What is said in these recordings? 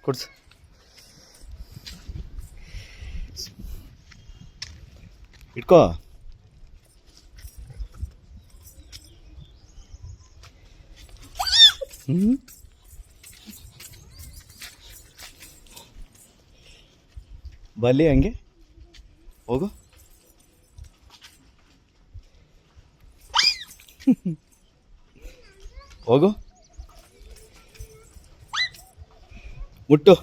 ಕುಡ್ಸು. ಇಟ್ಕೋ. ಬಲ್ಲಿ ಹಂಗೆ ಹೋಗು. ಹೋಗು, ಮುಟ್ಟು.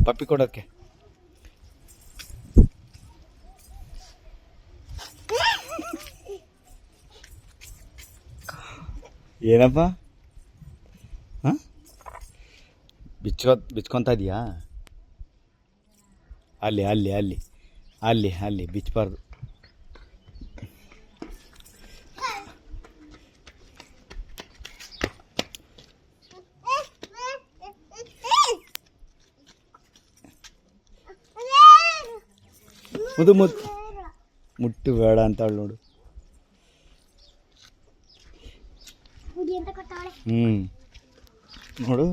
ಪಪ್ಪಿ ಕೊಡೋಕ್ಕೆ. ಏನಪ್ಪ? ಹಾಂ, ಬಿಚ್ಕೊತಾ ಇದೀಯಾ? ಅಲ್ಲಿ ಅಲ್ಲಿ ಅಲ್ಲಿ ಅಲ್ಲಿ ಅಲ್ಲಿ ಬಿಚ್ಚಬಾರ್ದು. ಮುಟ್ಟು ಬೇಡ ಅಂತ ಅವಳು ನೋಡು. ನೋಡು.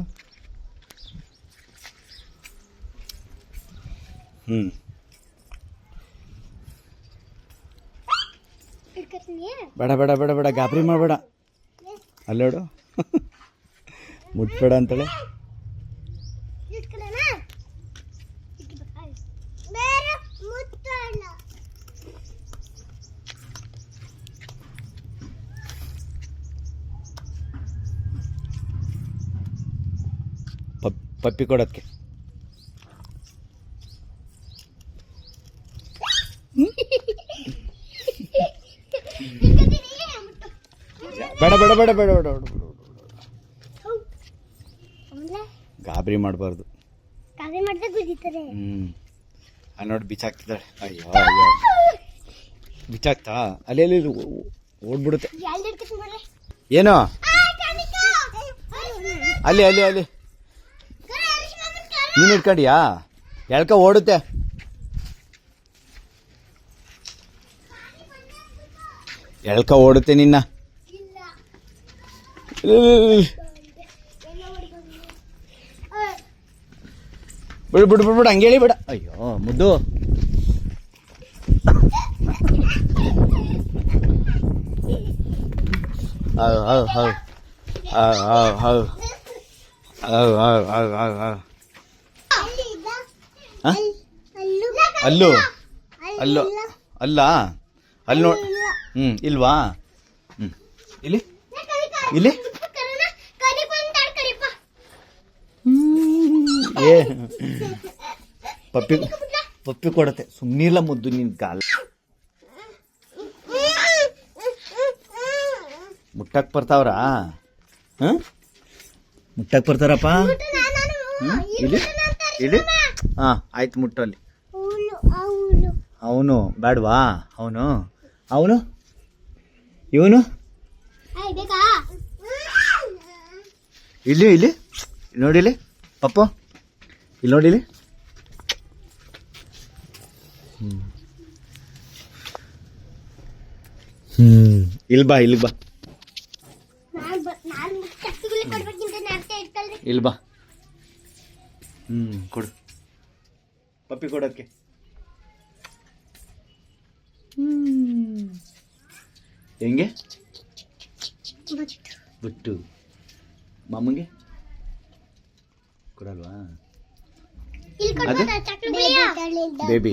ಬೇಡ ಬೇಡ ಬೇಡ ಬೇಡ, ಗಾಬರಿ ಮಾಡಬೇಡ. ಅಲ್ಲೋಡು. ಮುಟ್ಬೇಡ ಅಂತಾಳೆ. ಪಪ್ಪಿ ಕೊಡೋದಕ್ಕೆ. ಬೇಡ ಬೇಡ ಬೇಡ ಬೇಡ ಬೇಡ ಬೇಡ, ಗಾಬರಿ ಮಾಡಬಾರ್ದು. ನೋಡಿ ಬಿಚ್ಚಾಕ್ತಿದ್ದಾಳೆ. ಅಯ್ಯೋ ಅಯ್ಯೋ, ಬಿಚ್ಚಾಕ್ತಾ? ಅಲ್ಲಿ ಅಲ್ಲಿ ಓಡ್ಬಿಡುತ್ತೆ. ಏನೋ ಅಲ್ಲಿ ಅಲ್ಲಿ ಅಲ್ಲಿ ನೀನು ಇಟ್ಕೊಂಡಿಯಾ? ಎಳ್ಕ ಓಡುತ್ತೆ. ಎಳ್ಕ ಓಡುತ್ತೆ ನಿನ್ನ. ಬಿಡು ಬಿಡು ಬಿಡು ಬಿಡು, ಹಂಗೆ ಹೇಳಿ ಬಿಡ. ಅಯ್ಯೋ ಮುದ್ದು. ಹೌದು ಹೌದು ಹೌದು ಹೌದು ಹೌದು ಹೌದು ಹೌದು ಹೌದು ಹೌದು ಹೌದು. ಅಲ್ಲು ಅಲ್ಲು ಅಲ್ಲ ಅಲ್ಲಿ ನೋಡಿ. ಇಲ್ವಾ? ಇಲ್ಲಿ ಇಲ್ಲಿ ಏ ಪಪ್ಪಿ ಪಪ್ಪಿ ಕೊಡತ್ತೆ. ಸುಮ್ಮನಿಲ್ಲ ಮುದ್ದು ನಿನ್ ಕಾಲ. ಮುಟ್ಟಕ್ ಬರ್ತಾವ್ರಾ? ಮುಟ್ಟಕ್ ಬರ್ತಾರಪ್ಪ. ಇಲ್ಲಿ ಇಲ್ಲಿ. ಹಾಂ ಆಯ್ತು, ಮುಟ್ಟಲ್ಲಿ. ಅವನು ಬೇಡವಾ? ಅವನು ಅವನು ಇವನು ಇಲ್ಲಿ ಇಲ್ಲಿ ನೋಡಿಲಿ ಪಪ್ಪು, ಇಲ್ಲಿ ನೋಡಿಲಿ. ಇಲ್ಲಿ ಬಾ, ಇಲ್ಲಿ ಬಾ, ಇಲ್ಲಿ ಬಾ. ಕೊಡು ಪಪ್ಪಿ ಕೊಡೋಕ್ಕೆ. ಹೆಂಗೆ ಬಿಟ್ಟು ಮಾಮಂಗೆ ಕೊಡಲ್ವಾ? ಅದೇ ಬೇಬಿ